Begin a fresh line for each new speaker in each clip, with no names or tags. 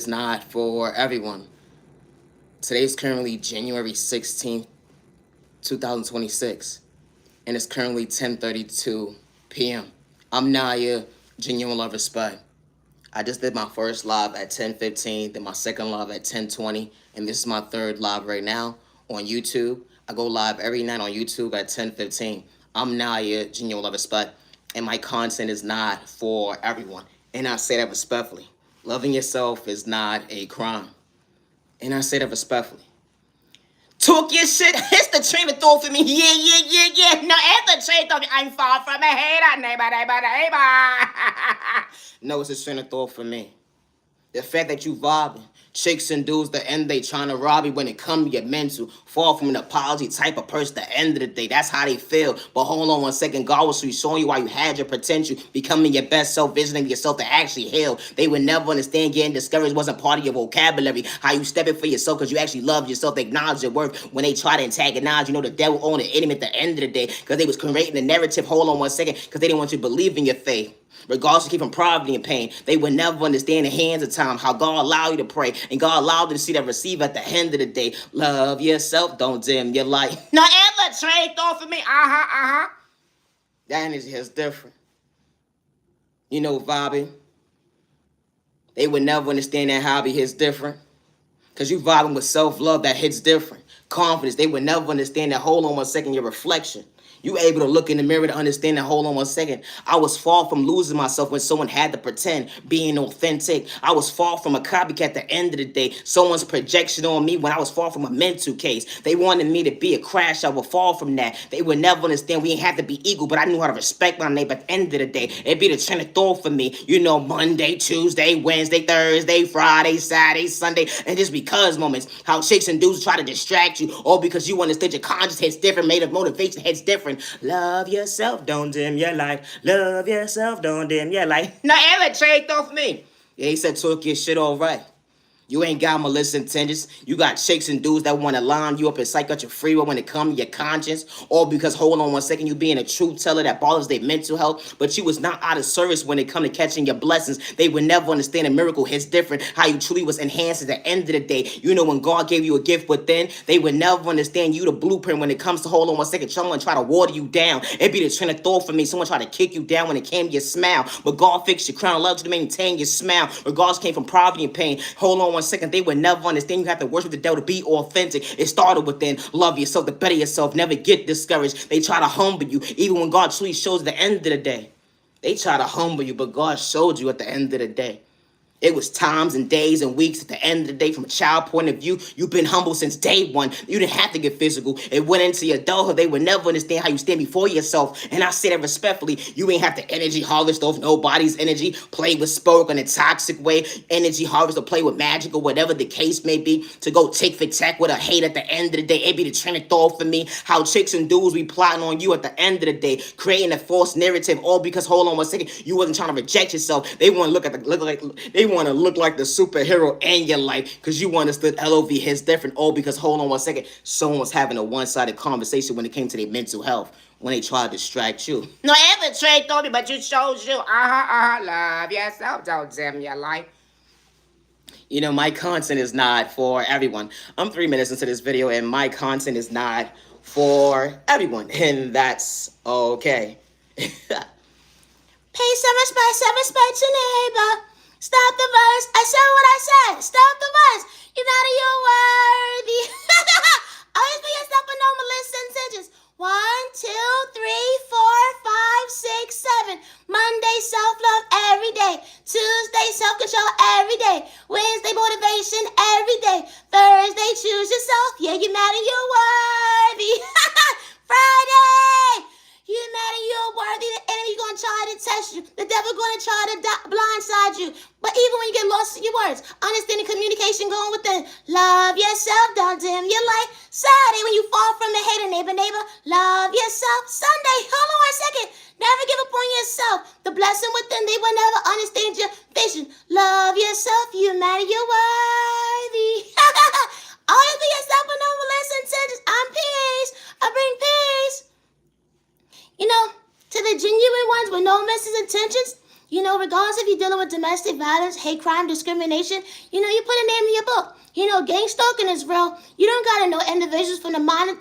is not for everyone. Today is currently January 16th, 2026, and it's currently 10:32 p.m. I'm Naya, genuine love respect. I just did my first live at 10:15, then my second live at 10:20, and this is my third live right now on YouTube. I go live every night on YouTube at 10:15. I'm Naya, genuine love respect, and my content is not for everyone. And I say that respectfully. Loving yourself is not a crime. And I say that respectfully. Talk your shit. It's the train of thought for me. Yeah. No, it's the train of thought. I'm far from a hater. Neighbor. No, it's a train of thought for me. The fact that you vibing, chicks and dudes, the end they trying to rob you when it come to your mental. Fall from an apology type of person. The end of the day, that's how they feel. But hold on one second, God was showing you why you had your potential, becoming your best self, visioning yourself to actually heal. They would never understand getting discouraged wasn't part of your vocabulary. How you stepping for yourself because you actually love yourself, they acknowledge your worth. When they try to antagonize, you know the devil owned the enemy at the end of the day because they was creating the narrative. Hold on one second, because they didn't want you to believe in your faith. Regardless of keeping poverty and pain, they would never understand the hands of time, how God allowed you to pray, and God allowed you to see that receive at the end of the day. Love yourself, don't dim your light. Not ever trade thought for me. That energy is different. You know, vibing. They would never understand that hobby hits different. Because you vibing with self-love that hits different. Confidence, they would never understand that. Hold on one second, your reflection. You able to look in the mirror to understand that. Hold on one second. I was far from losing myself when someone had to pretend being authentic. I was far from a copycat at the end of the day. Someone's projection on me when I was far from a mental case. They wanted me to be a crash. I would fall from that. They would never understand we ain't have to be equal, but I knew how to respect my neighbor at the end of the day. It'd be the train of thought for me. You know, Monday, Tuesday, Wednesday, Thursday, Friday, Saturday, Sunday, and just because moments. How chicks and dudes try to distract you, all because you understood your conscience hits different, made of motivation hits different. Love yourself, don't dim your light. Love yourself, don't dim your light. Not ever trade off me. Yeah, he said talk your shit all right. You ain't got malicious intentions. You got chicks and dudes that want to line you up and psych out your free will when it comes to your conscience. All because, hold on one second, you being a truth teller that bothers their mental health. But you was not out of service when it come to catching your blessings. They would never understand a miracle hits different. How you truly was enhanced at the end of the day. You know, when God gave you a gift within, they would never understand you the blueprint when it comes to, hold on one second, someone try to water you down. It'd be the train of thought for me. Someone try to kick you down when it came to your smile. But God fixed your crown, allowed you to maintain your smile. Regardless came from poverty and pain. Hold on one second, they would never understand you have to worship the devil to be authentic. It started within. Love yourself, to better yourself, never get discouraged. They try to humble you, even when God truly shows at the end of the day. They try to humble you, but God showed you at the end of the day. It was times and days and weeks at the end of the day. From a child point of view, you've been humble since day one. You didn't have to get physical. It went into your adulthood. They would never understand how you stand before yourself. And I say that respectfully. You ain't have to energy harvest off nobody's energy. Play with spoke in a toxic way. Energy harvest or play with magic or whatever the case may be. To go tick for tack with a hate at the end of the day. It be the train of thought for me. How chicks and dudes be plotting on you at the end of the day. Creating a false narrative. All because, hold on one second, you wasn't trying to reject yourself. They want to want to look like the superhero in your life because you understood LOV hits different. All because, hold on one second, someone was having a one-sided conversation when it came to their mental health, when they tried to distract you. No, ever trade told me, but you chose you. Love yourself, don't dim your life. You know, my content is not for everyone. I'm 3 minutes into this video and my content is not for everyone, and that's okay. Pay some respect your neighbor. Stop the verse. I said what I said. Stop the verse. You matter, you're worthy. Always be yourself with no malicious intentions. 1, 2, 3, 4, 5, 6, 7. Monday, self-love every day. Tuesday, self-control every day. Wednesday, motivation every day. Thursday, choose yourself. Yeah, you matter, you're worthy. Friday, you matter, you're worthy. The enemy gonna try to test you. The devil gonna try to blindside you. But even when you get lost in your words, understanding communication going within. Love yourself, don't dim your light. Saturday, when you fall from the hater, neighbor, love yourself. Sunday, hold on one second. Never give up on yourself. The blessing within, they will never understand your vision. Love yourself, you matter, you're worthy. Always be yourself with no malicious intentions. I'm peace. I bring peace. You know, to the genuine ones with no malicious intentions,
Regardless if you're dealing with domestic violence, hate crime, discrimination, you put a name in your book. Gang stalking is real. You don't gotta know individuals from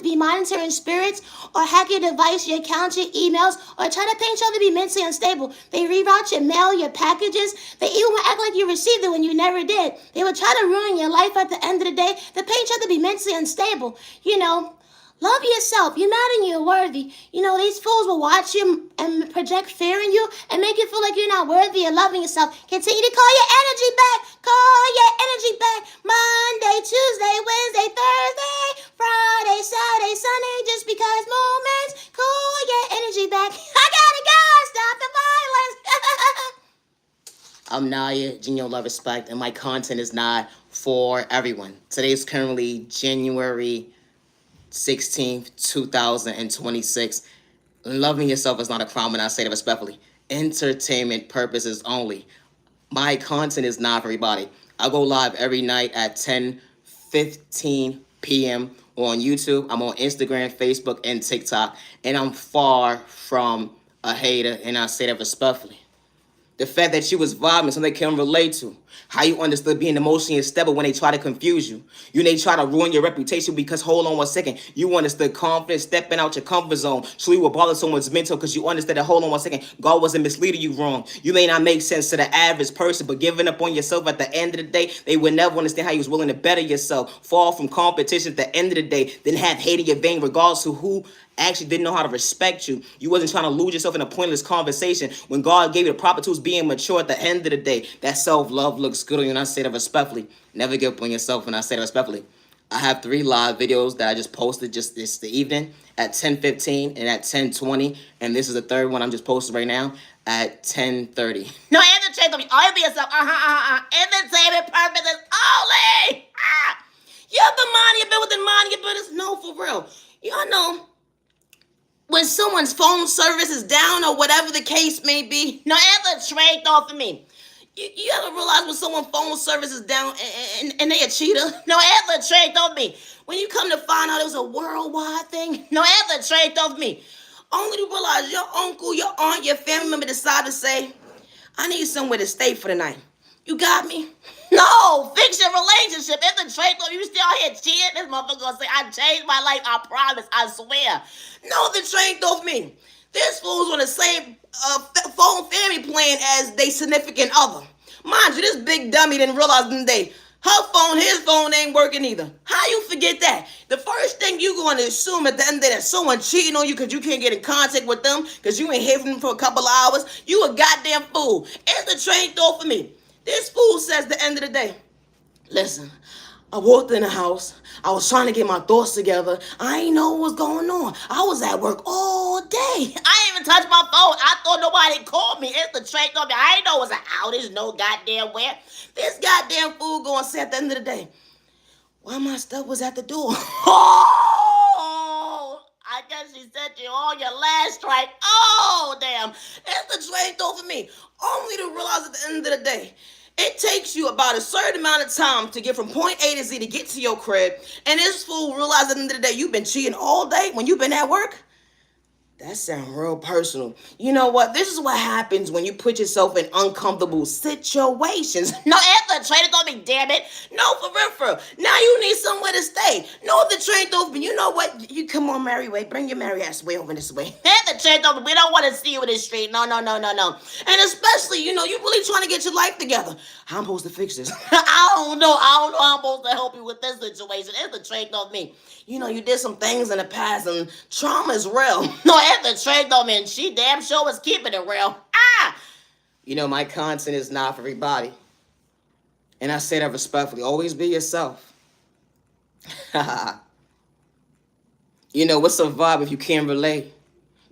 be monitoring spirits or hack your device, your account, your emails, or try to paint you to be mentally unstable. They reroute your mail, your packages. They even will act like you received it when you never did. They will try to ruin your life at the end of the day. They paint you to be mentally unstable. Love yourself. You're not and you're worthy. These fools will watch you and project fear in you and make you feel like you're not worthy of loving yourself. Continue to call your energy back. Call your energy back. Monday, Tuesday, Wednesday, Thursday, Friday, Saturday, Sunday. Just because moments. Call your energy back. I gotta go. Stop the violence.
I'm Naya, Genuine Love Respect, and my content is not for everyone. Today is currently January 16th, 2026. Loving yourself is not a crime, and I say that respectfully. Entertainment purposes only. My content is not for everybody. I go live every night at 10:15 p.m. on YouTube. I'm on Instagram, Facebook, and TikTok, and I'm far from a hater, and I say that respectfully. The fact that you was vibing, something they can relate to. How you understood being emotionally unstable when they try to confuse you. They try to ruin your reputation because, hold on one second, you understood confidence, stepping out your comfort zone. So you will bother someone's mental because you understood that, hold on one second, God wasn't misleading you wrong. You may not make sense to the average person, but giving up on yourself at the end of the day, they would never understand how you was willing to better yourself, fall from competition at the end of the day, then have hate in your vein regardless of who actually didn't know how to respect you. You wasn't trying to lose yourself in a pointless conversation when God gave you the proper tools, being mature at the end of the day. That self-love looks good on you, and I say that respectfully. Never give up on yourself, and I say that respectfully. I have 3 live videos that I just posted just this the evening at 10:15 and at 10:20, and this is the third one I'm just posting right now at 10:30.
No, entertainment, only be yourself. Entertainment purposes only. You have the mind, you've been with the mind, your business. No, for real. Y'all know when someone's phone service is down or whatever the case may be. No, ever trade off of me. You ever realize when someone's phone service is down and they a cheater? No, ever trade off me. When you come to find out it was a worldwide thing. No, ever trade off me. Only to realize your uncle, your aunt, your family member decide to say, I need somewhere to stay for the night. You got me? No, fix your relationship. If the trait though, you still here cheating, this motherfucker gonna say, I changed my life, I promise, I swear. No, the trait of me. This fool's on the same phone family plan as they significant other. Mind you, this big dummy didn't realize in the day, her phone, his phone ain't working either. How you forget that? The first thing you going to assume at the end of the day that someone cheating on you because you can't get in contact with them because you ain't hear from them for a couple of hours. You a goddamn fool. It's the train though for me. This fool says at the end of the day, listen, I walked in the house. I was trying to get my thoughts together. I ain't know what was going on. I was at work all day. I ain't even touched my phone. I thought nobody called me. It's the train on me. I ain't know it was an outage, no goddamn where. This goddamn fool going to say at the end of the day, why my stuff was at the door? Oh, I guess she sent you on your last strike. Oh, damn. It's the train though for me. Only to realize at the end of the day, it takes you about a certain amount of time to get from point A to Z to get to your crib. And this fool realizes at the end of the day, you've been cheating all day when you've been at work. That sounds real personal. You know what? This is what happens when you put yourself in uncomfortable situations. No, Ethel, train it on me, damn it. No, for real. Now you need somewhere to stay. No, the train open. You know what? You come on, Mary Way. Bring your Mary ass way over this way. The train open. We don't want to see you in the street. No. And especially, you really trying to get your life together. How I'm supposed to fix this? I don't know how I'm supposed to help you with this situation. It's the train on me. You did some things in the past, and trauma is real. No, the trade though, man. She damn sure was keeping it real.
My content is not for everybody. And I say that respectfully. Always be yourself. What's a vibe if you can't relate?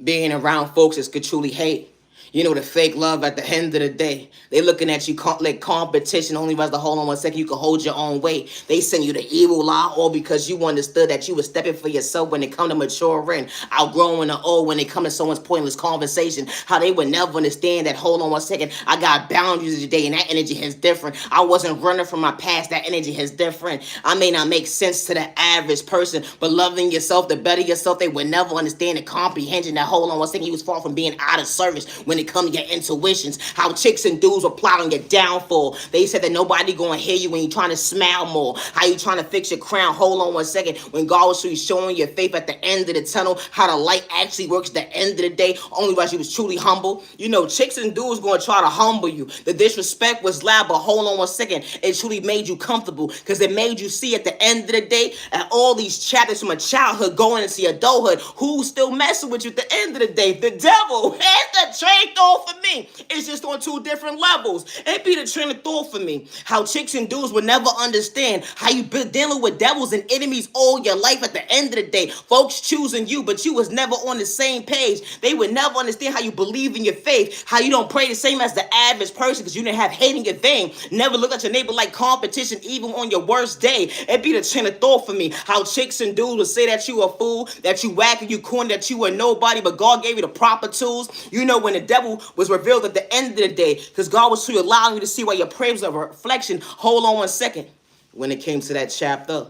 Being around folks that could truly hate. The fake love at the end of the day. They looking at you like competition. Only realize the hold on one second, you can hold your own weight. They send you the evil lie all because you understood that you were stepping for yourself when it come to maturing, outgrowing the old when it come to someone's pointless conversation. How they would never understand that, hold on one second, I got boundaries today and that energy is different. I wasn't running from my past, that energy is different. I may not make sense to the average person, but loving yourself, the better yourself, they would never understand the comprehension that, hold on one second, you was far from being out of service.
when it comes to your intuitions. How chicks and dudes will plot on your downfall. They said that nobody gonna hear you when you trying to smile more. How you trying to fix your crown? Hold on one second. When God was showing your faith at the end of the tunnel, how the light actually works at the end of the day, only while she was truly humble. You know, chicks and dudes gonna try to humble you. The disrespect was loud, but hold on one second. It truly made you comfortable because it made you see at the end of the day, at all these chapters from a childhood going into adulthood, who's still messing with you at the end of the day? The devil. It's the train thought for me. It's just on two different levels. It be the train of thought for me. How chicks and dudes will never understand how you been dealing with devils and enemies all your life at the end of the day. Folks choosing you, but you was never on the same page. They would never understand how you believe in your faith, how you don't pray the same as the average person because you didn't have hate in your vein. Never look at your neighbor like competition, even on your worst day. It be the train of thought for me. How chicks and dudes would say that you a fool, that you whack and you corny, that you were nobody, but God gave you the proper tools. You know, when the devil was revealed at the end of the day, because God was to allow you to see why your prayers are a reflection. Hold on one second. When it came to that chapter,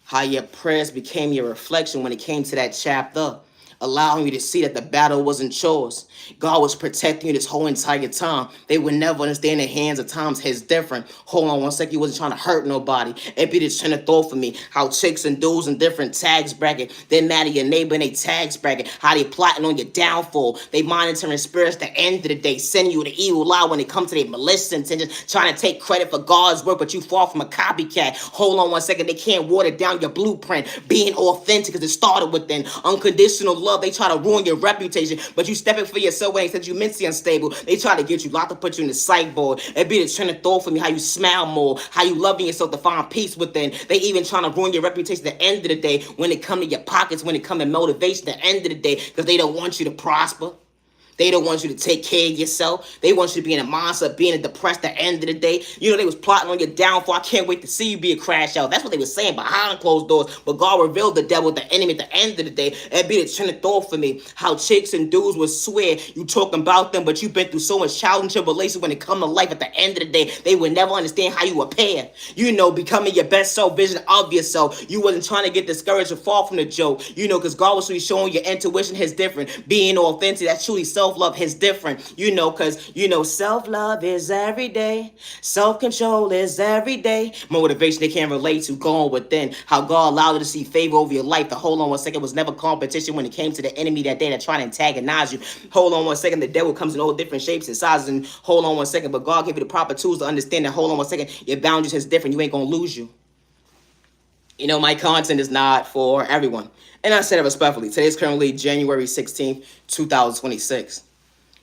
how your prayers became your reflection when it came to that chapter, allowing you to see that the battle wasn't yours. God was protecting you this whole entire time. They would never understand the hands of times his different. Hold on one second, you wasn't trying to hurt nobody. It be this train of thought for me. How chicks and dudes in different tags bracket, they mad at your neighbor in a tags bracket. How they plotting on your downfall. They monitoring spirits at the end of the day, sending you the evil lie when it comes to their malicious intentions, trying to take credit for God's work, but you fall from a copycat. Hold on one second, they can't water down your blueprint. Being authentic because it started within. Unconditional love. They try to ruin your reputation, but you stepping for yourself when they said you mentally unstable. They try to get you locked up, put you in the psych board. It be the trend of thought for me, how you smile more, how you loving yourself to find peace within. They even trying to ruin your reputation at the end of the day when it come to your pockets, when it come to motivation at the end of the day, because they don't want you to prosper. They don't want you to take care of yourself. They want you to be in a mindset, being depressed at the end of the day. You know, they was plotting on your downfall. I can't wait to see you be a crash out. That's what they were saying behind closed doors. But God revealed the devil, the enemy at the end of the day. It'd be the trend of thought for me. How chicks and dudes would swear you talking about them, but you've been through so much trials and tribulations when it come to life at the end of the day. They would never understand how you repair. You know, becoming your best self, vision of yourself. You wasn't trying to get discouraged or fall from the joke. You know, because God was really showing your intuition is different. Being authentic, that's truly self-love is different, you know, because, you know, self-love is every day. Self-control is every day. Motivation they can't relate to, going within. How God allowed you to see favor over your life. The hold on one second was never competition when it came to the enemy that day that tried to antagonize you. Hold on one second, the devil comes in all different shapes and sizes, and hold on one second, but God gave you the proper tools to understand that, hold on one second, your boundaries is different. You ain't gonna lose you. You know, my content is not for everyone. And I said it respectfully. Today is currently January 16th, 2026.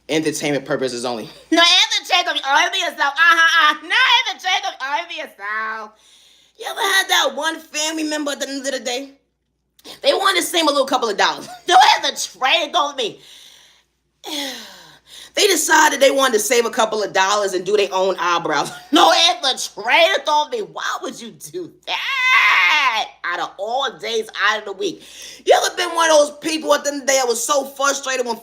Entertainment purposes only. No, entertainment only yourself. No, entertainment only yourself. You ever had that one family member at the end of the day? They wanted to save a little couple of dollars. No, as a train told me. They decided they wanted to save a couple of dollars and do their own eyebrows. No, as the trainer told me, why would you do that? Out of all days out of the week. You ever been one of those people at the end of the day I was so frustrated and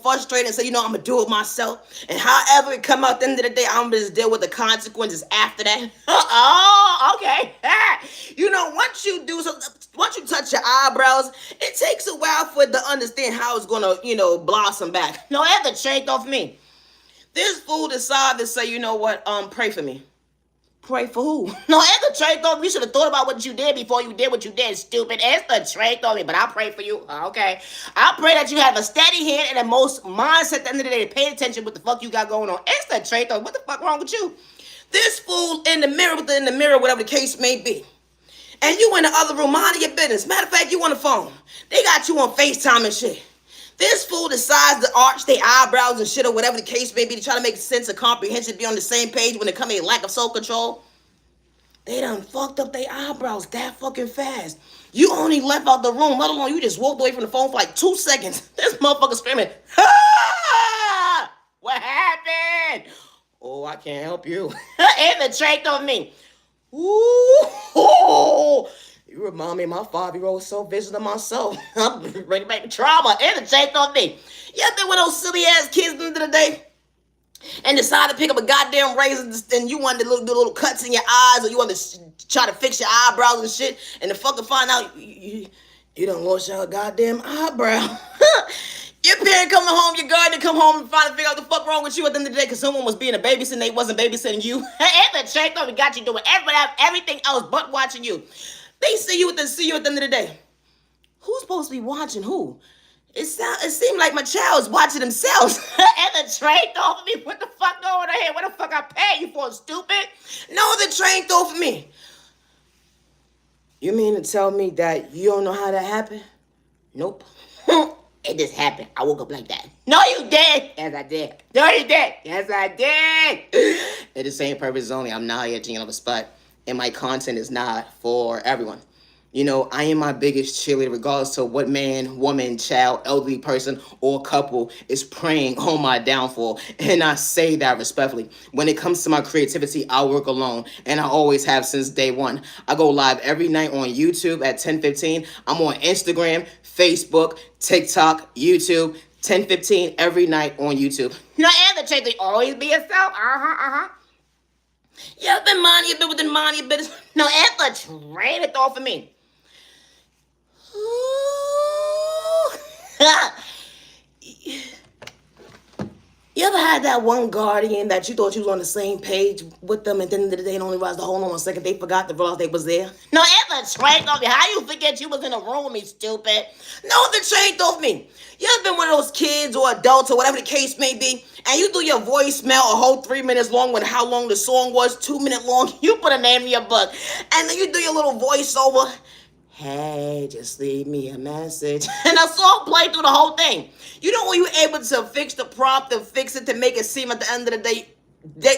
said, you know, I'm going to do it myself. And however it come out at the end of the day, I'm going to just deal with the consequences after that. Oh, okay. You know, once you touch your eyebrows, it takes a while for it to understand how it's going to, you know, blossom back. No, it had to shake off me. This fool decided to say, you know what, pray for me. Pray for who? No, it's the trait on me. You should have thought about what you did before you did what you did, stupid. It's the trait on me, but I pray for you. Okay. I pray that you have a steady hand and the most mindset at the end of the day to pay attention what the fuck you got going on. It's the trait on me. What the fuck wrong with you? This fool in the mirror, whatever the case may be. And you in the other room, minding your business. Matter of fact, you on the phone. They got you on FaceTime and shit. This fool decides to arch their eyebrows and shit or whatever the case may be to try to make sense of comprehension, be on the same page when it comes to lack of self-control. They done fucked up their eyebrows that fucking fast. You only left out the room, let alone you just walked away from the phone for like 2 seconds. This motherfucker screaming, ah! What happened? Oh, I can't help you. And the trait on me. Ooh, you remind me of my 5-year-old self-vision of myself. I'm bringing back the trauma and the change on me. You ever been one of those silly-ass kids at the end of the day and decide to pick up a goddamn razor and you want the little cuts in your eyes or you want to try to fix your eyebrows and shit and the fucking find out you done lost your goddamn eyebrow. Your parent coming home, your guardian come home and finally figure out the fuck wrong with you at the end of the day because someone was being a babysitting, they wasn't babysitting you. And the check over got you doing everything else but watching you. They see you at the end of the day. Who's supposed to be watching who? It seemed like my child's watching themselves. And the train throw for me. What the fuck going on here? What the fuck I pay you for, stupid? No, the train throw for me. You mean to tell me that you don't know how that happened? Nope. It just happened. I woke up like that. No, you did. Yes, I did. No, you did. Yes, I did.
For the same purpose only, I'm not here to respect, and my content is not for everyone. I am my biggest cheerleader, regardless to what man, woman, child, elderly person, or couple is praying on my downfall. And I say that respectfully. When it comes to my creativity, I work alone, and I always have since day one. I go live every night on YouTube at 10:15. I'm on Instagram, Facebook, TikTok, YouTube, 10:15 every night on YouTube.
No, and the change, they always be yourself. Yeah, I've been minding your business, minding your business. No, and the train it off of me. You ever had that one guardian that you thought you was on the same page with them, and then the day only realized, hold on a second, they forgot to realize they was there? No, it the train off me. How you forget you was in a room with me, stupid? No, the train off me. You ever been one of those kids or adults or whatever the case may be, and you do your voicemail a whole 3 minutes long when how long the song was, 2 minute long, you put a name in your book, and then you do your little voiceover. Hey, just leave me a message. And the song played through the whole thing. You know when you're able to fix the prompt and fix it to make it seem at the end of the day,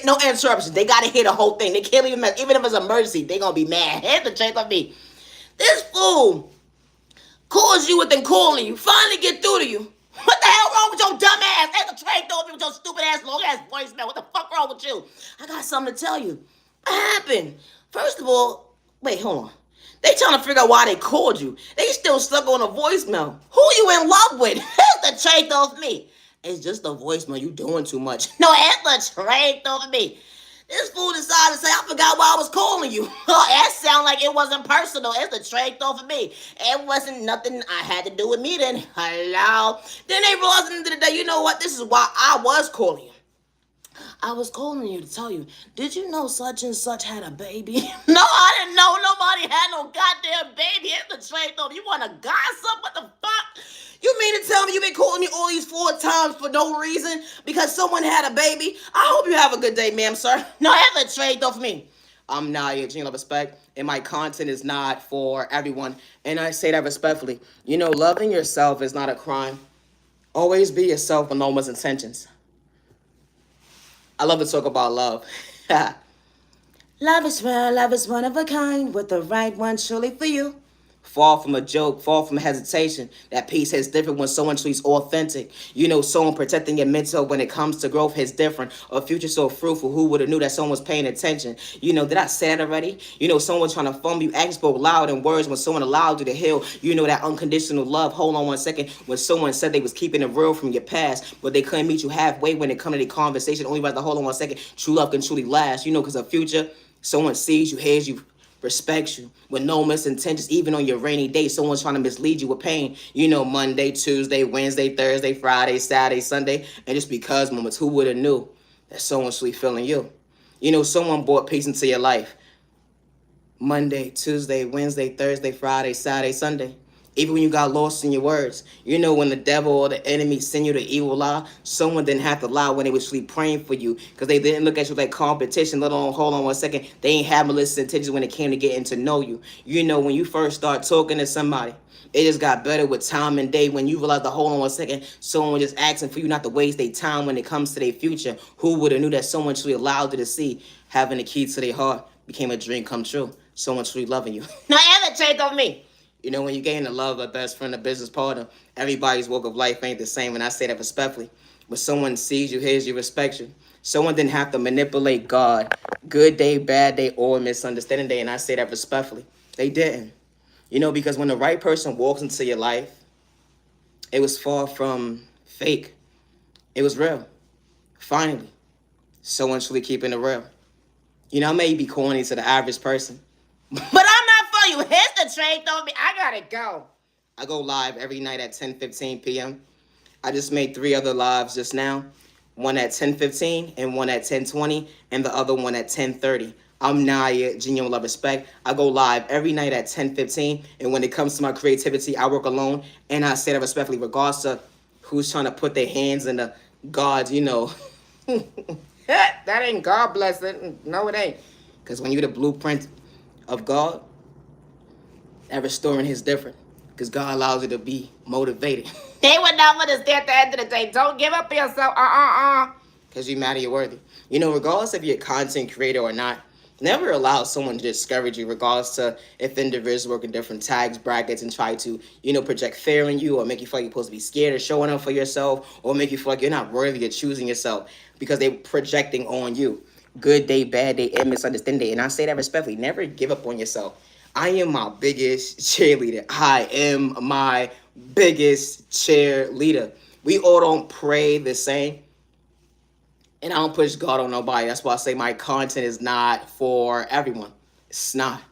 no interruptions. They gotta hear the whole thing. They can't even mess. Even if it's an emergency, they gonna be mad. Here's the chance on me. This fool calls you within calling you. Finally get through to you. What the hell wrong with your dumb ass? That's a train through with your stupid ass long ass voicemail. What the fuck wrong with you? I got something to tell you. What happened? First of all, wait, hold on. They trying to figure out why they called you. They still stuck on a voicemail. Who you in love with? That's the trait of me. It's just a voicemail. You doing too much. No, it's the trait of me. This fool decided to say, I forgot why I was calling you. That sound like it wasn't personal. It's the trait of me. It wasn't nothing I had to do with me then. Hello. Then they realized at the end of the day, you know what? This is why I was calling you. I was calling you to tell you, did you know such and such had a baby? No, I didn't know nobody had no goddamn baby. It's the trade though. You want to gossip? What the fuck? You mean to tell me you've been calling me all these 4 times for no reason because someone had a baby? I hope you have a good day, ma'am, sir. No, that's a trade though for me.
I'm not here to respect, and my content is not for everyone. And I say that respectfully. Loving yourself is not a crime. Always be yourself with no intentions. I love to talk about love.
Love is real, love is one of a kind, with the right one surely for you.
Far from a joke, far from hesitation. That piece hits different when someone treats authentic. Someone protecting your mental when it comes to growth hits different. A future so fruitful, who would have knew that someone was paying attention? Did I say it already? Someone trying to fumble you, actually spoke loud in words when someone allowed you to heal. That unconditional love. Hold on one second. When someone said they was keeping it real from your past, but they couldn't meet you halfway when it come to the conversation. Only right to hold on one second. True love can truly last. Because a future, someone sees you, hears you, respects you with no misintentions. Even on your rainy day, someone's trying to mislead you with pain. Monday, Tuesday, Wednesday, Thursday, Friday, Saturday, Sunday, and just because moments. Who would have knew that someone's really feeling you? Someone brought peace into your life. Monday, Tuesday, Wednesday, Thursday, Friday, Saturday, Sunday. Even when you got lost in your words. When the devil or the enemy send you the evil lie, someone didn't have to lie when they was really praying for you because they didn't look at you like competition, let alone, hold on one second, they ain't have malicious intentions when it came to getting to know you. When you first start talking to somebody, it just got better with time and day when you realize the hold on one second, someone just asking for you not to waste their time when it comes to their future. Who would have knew that someone truly allowed you to see having the key to their heart became a dream come true? Someone truly loving you.
Now, and change on me.
When you gain the love of a best friend, a business partner, everybody's walk of life ain't the same, and I say that respectfully. When someone sees you, hears you, respects you, someone didn't have to manipulate God, good day, bad day, or misunderstanding day, and I say that respectfully. They didn't. Because when the right person walks into your life, it was far from fake. It was real. Finally, someone truly keeping it real. I may be corny to the average person,
but I'm not for you. Here's the trade, though. I gotta go.
I go live every night at 10:15 p.m. I just made 3 other lives just now. One at 10:15 and one at 10:20 and the other one at 10:30. I'm Naya, genuine love respect. I go live every night at 10:15, and when it comes to my creativity, I work alone, and I say that respectfully, regardless of who's trying to put their hands in the God's, that ain't God bless it. No, it ain't. Because when you're the blueprint of God, that restoring is different. Because God allows you to be motivated.
They would not understand at the end of the day. Don't give up on yourself.
Because you matter, you're worthy. Regardless if you're a content creator or not, never allow someone to discourage you, regardless to if individuals work in different tags, brackets, and try to, project fear in you or make you feel like you're supposed to be scared of showing up for yourself or make you feel like you're not worthy of choosing yourself because they're projecting on you. Good day, bad day, and misunderstanding day. And I say that respectfully. Never give up on yourself. I am my biggest cheerleader. I am my biggest cheerleader. We all don't pray the same. And I don't push God on nobody. That's why I say my content is not for everyone. It's not.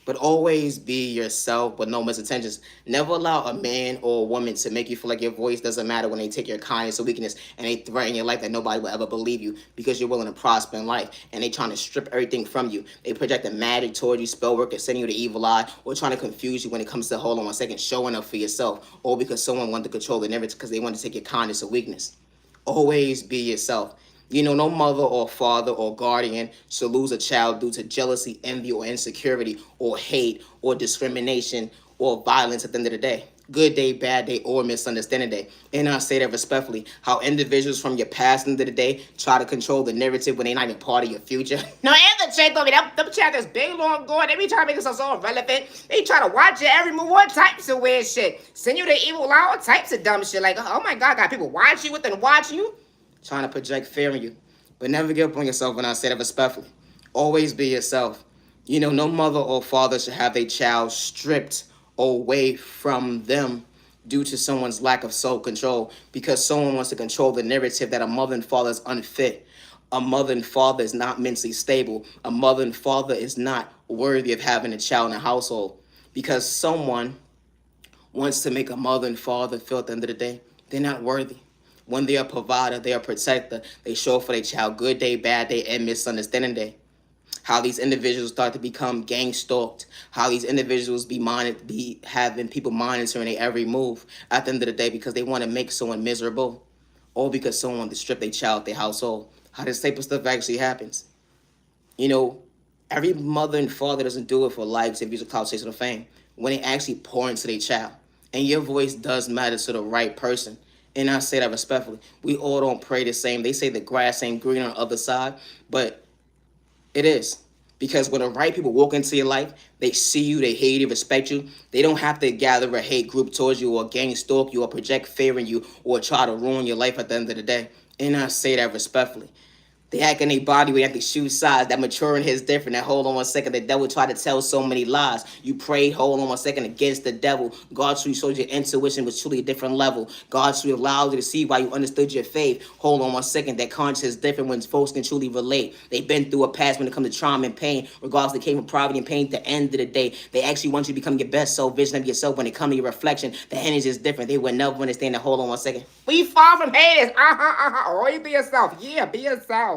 But always be yourself with no misintentions. Never allow a man or a woman to make you feel like your voice doesn't matter when they take your kindness or weakness and they threaten your life that nobody will ever believe you because you're willing to prosper in life and they trying to strip everything from you. They projecting magic toward you, spell work, and sending you the evil eye, or trying to confuse you when it comes to, hold on one second, showing up for yourself, or because someone wanted to control the narrative because they want to take your kindness or weakness. Always be yourself. No mother or father or guardian should lose a child due to jealousy, envy, or insecurity, or hate, or discrimination, or violence at the end of the day. Good day, bad day, or misunderstanding day. And I say that respectfully. How individuals from your past into the day try to control the narrative when they're not even part of your future.
No, and the check on me, them chapters big, long, going. They be trying to make themselves so irrelevant. They try to watch your every move, all types of weird shit. Send you the evil eye, all types of dumb shit. Like, oh my God, got people watching you within watching you.
Trying to project fear in you. But never give up on yourself when I say that respectfully. Always be yourself. No mother or father should have their child stripped away from them due to someone's lack of self-control because someone wants to control the narrative that a mother and father is unfit. A mother and father is not mentally stable. A mother and father is not worthy of having a child in a household because someone wants to make a mother and father feel at the end of the day they're not worthy. When they are a provider, they are a protector. They show up for their child good day, bad day, and misunderstanding day. How these individuals start to become gang stalked. How these individuals be having people monitoring their every move at the end of the day because they want to make someone miserable, or because someone wants to strip their child, their household. How this type of stuff actually happens. Every mother and father doesn't do it for likes and views of clout, chase, or fame. When they actually pour into their child, and your voice does matter to the right person. And I say that respectfully. We all don't pray the same. They say the grass ain't green on the other side, but it is. Because when the right people walk into your life, they see you, they hate you, respect you. They don't have to gather a hate group towards you or gang stalk you or project fear in you or try to ruin your life at the end of the day. And I say that respectfully. They act in their body, we have to shoe size. That maturing is different. That hold on one second, the devil tried to tell so many lies. You prayed, hold on one second, against the devil. God truly showed your intuition was truly a different level. God truly allowed you to see why you understood your faith. Hold on one second, that conscience is different when folks can truly relate. They've been through a past when it comes to trauma and pain. Regardless, they came from poverty and pain. At the end of the day, they actually want you to become your best self, vision of yourself. When it comes to your reflection, the energy is different. They would never understand that. Hold on one second.
We far from haters. Always be yourself. Yeah, be yourself.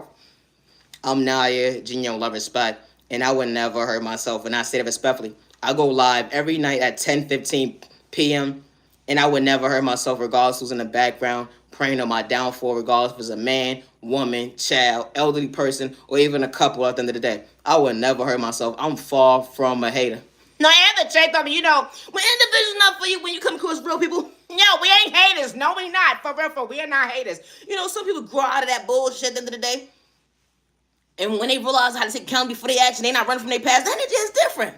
I'm Naya, genuine love respect, and I would never hurt myself, and I say that respectfully. I go live every night at 10:15 p.m., and I would never hurt myself regardless who's in the background, praying on my downfall, regardless if it's a man, woman, child, elderly person, or even a couple at the end of the day. I would never hurt myself. I'm far from a hater.
No, and the check on me, when individuals not for you, when you come across real people, we ain't haters. No, we not. For real, we are not haters. Some people grow out of that bullshit at the end of the day. And when they realize how to take account before they action, they not running from their past. That energy is different.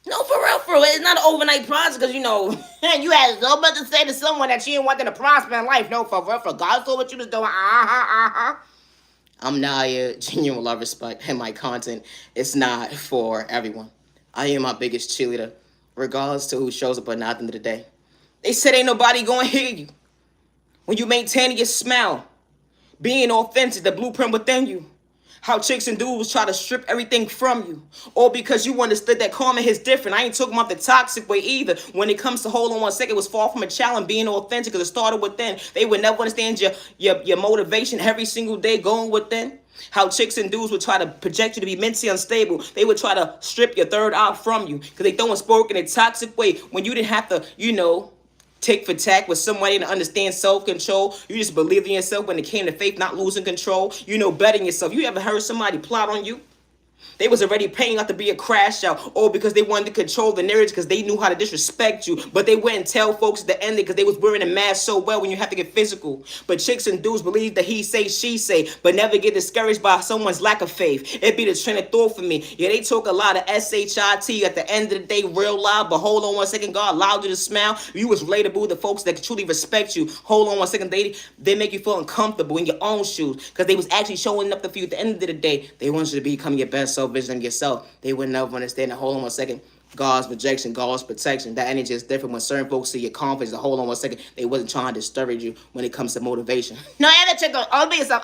No, for real. It's not an overnight process because, you had so much to say to someone that you didn't want them to prosper in life. No, for real. God saw what you was doing.
I'm Naya, genuine love respect, and my content is not for everyone. I am my biggest cheerleader, regardless to who shows up or not at the end of the day. They said ain't nobody going to hear you. When you maintain your smile, being authentic, the blueprint within you.
How chicks and dudes try to strip everything from you. Or because you understood that karma is different. I ain't talking about the toxic way either. When it comes to hold on one second, it was far from a challenge being authentic because it started within. They would never understand your motivation every single day going within. How chicks and dudes would try to project you to be mentally unstable. They would try to strip your third eye from you because they throwing spoke in a toxic way when you didn't have to, tick for tack with somebody to understand self-control. You just believed in yourself when it came to faith, not losing control. Betting yourself. You ever heard somebody plot on you? They was already paying out to be a crash out, or because they wanted to control the narrative because they knew how to disrespect you, but they wouldn't tell folks at the end because they was wearing a mask so well when you have to get physical. But chicks and dudes believe that he say, she say, but never get discouraged by someone's lack of faith. It be the train of thought for me. Yeah, they talk a lot of shit at the end of the day, real loud, but hold on one second, God allowed you to smile. You was relatable to folks that truly respect you. Hold on one second, they make you feel uncomfortable in your own shoes because they was actually showing up for you at the end of the day. They want you to become your best self vision of yourself. They would never understand that. Hold on one second. God's projection, God's protection. That energy is different when certain folks see your confidence. Hold on one second. They wasn't trying to discourage you when it comes to motivation. No, I had to check on all be yourself.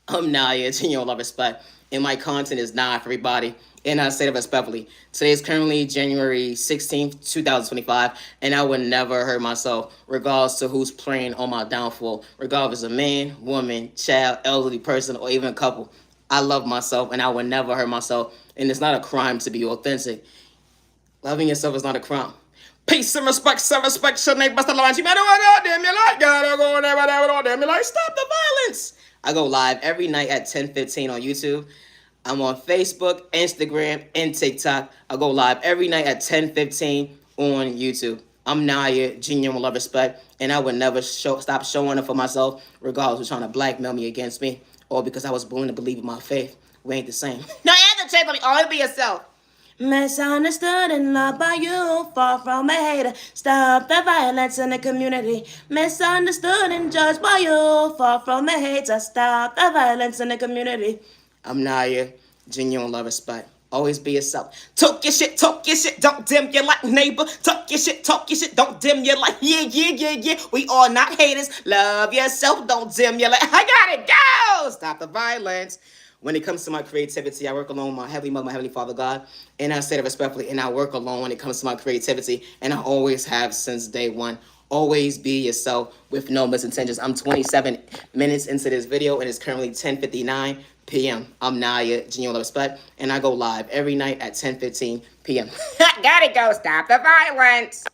I'm Naya, to your love respect. And my content is not for everybody. And I say that respectfully. Today is currently January 16th, 2025, and I would never hurt myself, regardless to who's preying on my downfall, regardless of man, woman, child, elderly person, or even a couple. I love myself, and I would never hurt myself. And it's not a crime to be authentic. Loving yourself is not a crime. Peace and respect, your neighbors, the lines. You better go damn you like, gotta go there, damn you like. Stop the violence. I go live every night at 10:15 on YouTube. I'm on Facebook, Instagram, and TikTok. I go live every night at 10:15 on YouTube. I'm Naya, genuine love, respect, and I would never stop showing up for myself, regardless of trying to blackmail me against me, or because I was willing to believe in my faith. We ain't the same. No, you have to check on me. Always be yourself. Misunderstood and loved by you, far from a hater. Stop the violence in the community. Misunderstood and judged by you, far from a hater. Stop the violence in the community. I'm Naya, genuine love, respect. Always be yourself. Talk your shit, don't dim your light, neighbor. Talk your shit, don't dim your light. Yeah. We all not haters. Love yourself, don't dim your light. I gotta go. Stop the violence. When it comes to my creativity, I work alone with my Heavenly Mother, my Heavenly Father God. And I say that respectfully, and I work alone when it comes to my creativity. And I always have since day one. Always be yourself with no misintentions. I'm 27 minutes into this video, and it's currently 10:59 p.m. I'm Naya, genuine love, respect, and I go live every night at 10:15 p.m. Gotta go. Stop the violence.